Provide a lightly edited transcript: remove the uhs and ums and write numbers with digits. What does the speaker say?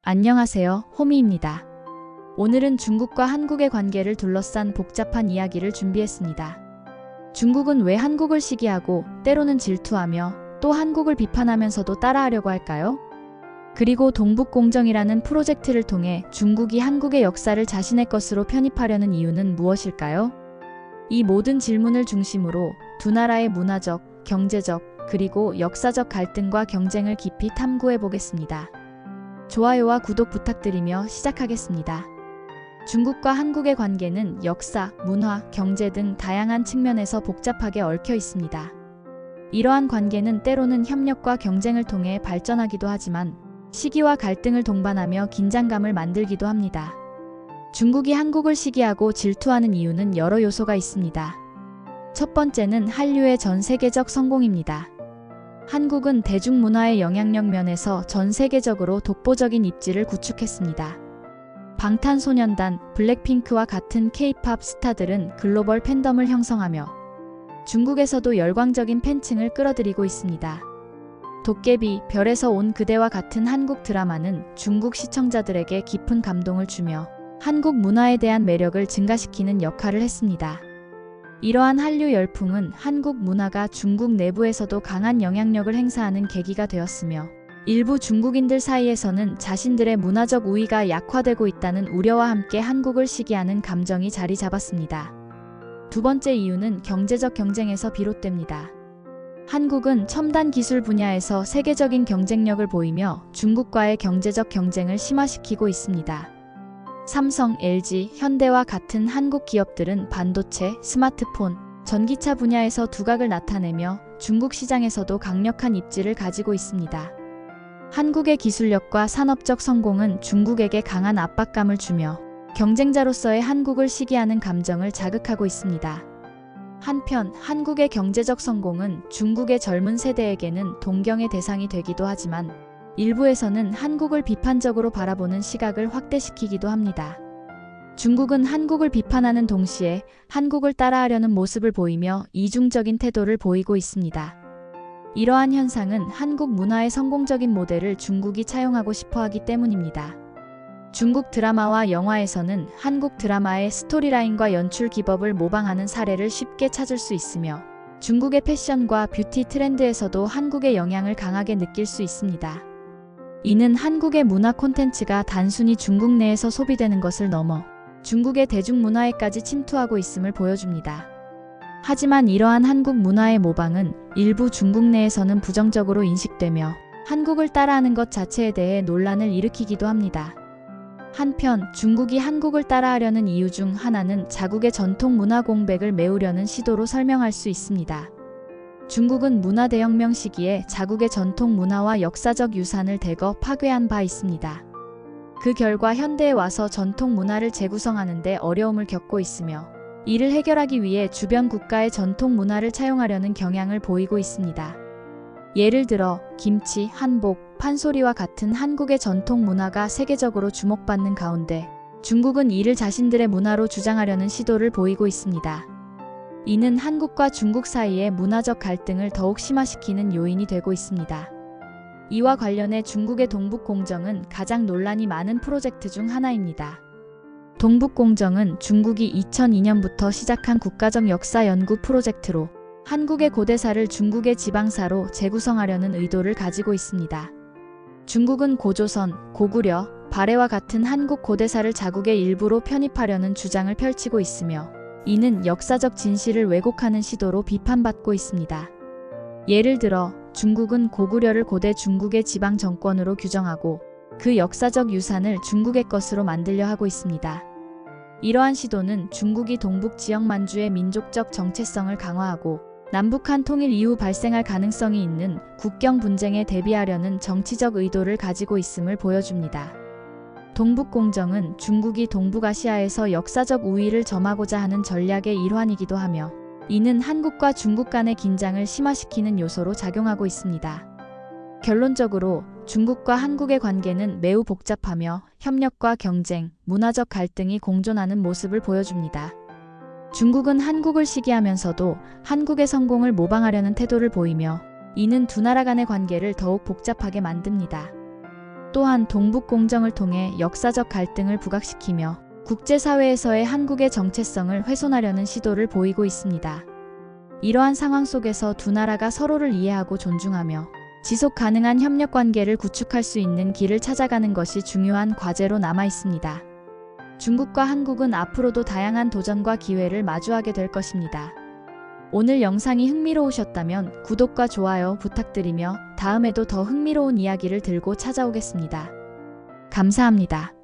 안녕하세요, 호미입니다. 오늘은 중국과 한국의 관계를 둘러싼 복잡한 이야기를 준비했습니다. 중국은 왜 한국을 시기하고 때로는 질투하며 또 한국을 비판하면서도 따라하려고 할까요? 그리고 동북공정이라는 프로젝트를 통해 중국이 한국의 역사를 자신의 것으로 편입하려는 이유는 무엇일까요? 이 모든 질문을 중심으로 두 나라의 문화적, 경제적, 그리고 역사적 갈등과 경쟁을 깊이 탐구해 보겠습니다. 좋아요와 구독 부탁드리며 시작하겠습니다. 중국과 한국의 관계는 역사, 문화, 경제 등 다양한 측면에서 복잡하게 얽혀 있습니다. 이러한 관계는 때로는 협력과 경쟁을 통해 발전하기도 하지만 시기와 갈등을 동반하며 긴장감을 만들기도 합니다. 중국이 한국을 시기하고 질투하는 이유는 여러 요소가 있습니다. 첫 번째는 한류의 전 세계적 성공입니다. 한국은 대중문화의 영향력 면에서 전 세계적으로 독보적인 입지를 구축했습니다. 방탄소년단, 블랙핑크와 같은 K-팝 스타들은 글로벌 팬덤을 형성하며 중국에서도 열광적인 팬층을 끌어들이고 있습니다. 도깨비, 별에서 온 그대와 같은 한국 드라마는 중국 시청자들에게 깊은 감동을 주며 한국 문화에 대한 매력을 증가시키는 역할을 했습니다. 이러한 한류 열풍은 한국 문화가 중국 내부에서도 강한 영향력을 행사하는 계기가 되었으며 일부 중국인들 사이에서는 자신들의 문화적 우위가 약화되고 있다는 우려와 함께 한국을 시기하는 감정이 자리 잡았습니다. 두 번째 이유는 경제적 경쟁에서 비롯됩니다. 한국은 첨단 기술 분야에서 세계적인 경쟁력을 보이며 중국과의 경제적 경쟁을 심화시키고 있습니다. 삼성, LG, 현대와 같은 한국 기업들은 반도체, 스마트폰, 전기차 분야에서 두각을 나타내며 중국 시장에서도 강력한 입지를 가지고 있습니다. 한국의 기술력과 산업적 성공은 중국에게 강한 압박감을 주며 경쟁자로서의 한국을 시기하는 감정을 자극하고 있습니다. 한편 한국의 경제적 성공은 중국의 젊은 세대에게는 동경의 대상이 되기도 하지만 일부에서는 한국을 비판적으로 바라보는 시각을 확대시키기도 합니다. 중국은 한국을 비판하는 동시에 한국을 따라하려는 모습을 보이며 이중적인 태도를 보이고 있습니다. 이러한 현상은 한국 문화의 성공적인 모델을 중국이 차용하고 싶어 하기 때문입니다. 중국 드라마와 영화에서는 한국 드라마의 스토리라인과 연출 기법을 모방하는 사례를 쉽게 찾을 수 있으며 중국의 패션과 뷰티 트렌드에서도 한국의 영향을 강하게 느낄 수 있습니다. 이는 한국의 문화 콘텐츠가 단순히 중국 내에서 소비되는 것을 넘어 중국의 대중문화에까지 침투하고 있음을 보여줍니다. 하지만 이러한 한국 문화의 모방은 일부 중국 내에서는 부정적으로 인식되며 한국을 따라하는 것 자체에 대해 논란을 일으키기도 합니다. 한편 중국이 한국을 따라하려는 이유 중 하나는 자국의 전통 문화 공백을 메우려는 시도로 설명할 수 있습니다. 중국은 문화대혁명 시기에 자국의 전통 문화와 역사적 유산을 대거 파괴한 바 있습니다. 그 결과 현대에 와서 전통 문화를 재구성하는 데 어려움을 겪고 있으며 이를 해결하기 위해 주변 국가의 전통 문화를 차용하려는 경향을 보이고 있습니다. 예를 들어 김치, 한복, 판소리와 같은 한국의 전통 문화가 세계적으로 주목받는 가운데 중국은 이를 자신들의 문화로 주장하려는 시도를 보이고 있습니다. 이는 한국과 중국 사이의 문화적 갈등을 더욱 심화시키는 요인이 되고 있습니다. 이와 관련해 중국의 동북공정은 가장 논란이 많은 프로젝트 중 하나입니다. 동북공정은 중국이 2002년부터 시작한 국가적 역사 연구 프로젝트로 한국의 고대사를 중국의 지방사로 재구성하려는 의도를 가지고 있습니다. 중국은 고조선, 고구려, 발해와 같은 한국 고대사를 자국의 일부로 편입하려는 주장을 펼치고 있으며 이는 역사적 진실을 왜곡하는 시도로 비판받고 있습니다. 예를 들어 중국은 고구려를 고대 중국의 지방 정권으로 규정하고 그 역사적 유산을 중국의 것으로 만들려 하고 있습니다. 이러한 시도는 중국이 동북 지역 만주의 민족적 정체성을 강화하고 남북한 통일 이후 발생할 가능성이 있는 국경 분쟁에 대비하려는 정치적 의도를 가지고 있음을 보여줍니다. 동북공정은 중국이 동북아시아에서 역사적 우위를 점하고자 하는 전략의 일환이기도 하며 이는 한국과 중국 간의 긴장을 심화시키는 요소로 작용하고 있습니다. 결론적으로 중국과 한국의 관계는 매우 복잡하며 협력과 경쟁, 문화적 갈등이 공존하는 모습을 보여줍니다. 중국은 한국을 시기하면서도 한국의 성공을 모방하려는 태도를 보이며 이는 두 나라 간의 관계를 더욱 복잡하게 만듭니다. 또한 동북 공정을 통해 역사적 갈등을 부각시키며 국제사회에서의 한국의 정체성을 훼손하려는 시도를 보이고 있습니다. 이러한 상황 속에서 두 나라가 서로를 이해하고 존중하며 지속 가능한 협력 관계를 구축할 수 있는 길을 찾아가는 것이 중요한 과제로 남아 있습니다. 중국과 한국은 앞으로도 다양한 도전과 기회를 마주하게 될 것입니다. 오늘 영상이 흥미로우셨다면 구독과 좋아요 부탁드리며 다음에도 더 흥미로운 이야기를 들고 찾아오겠습니다. 감사합니다.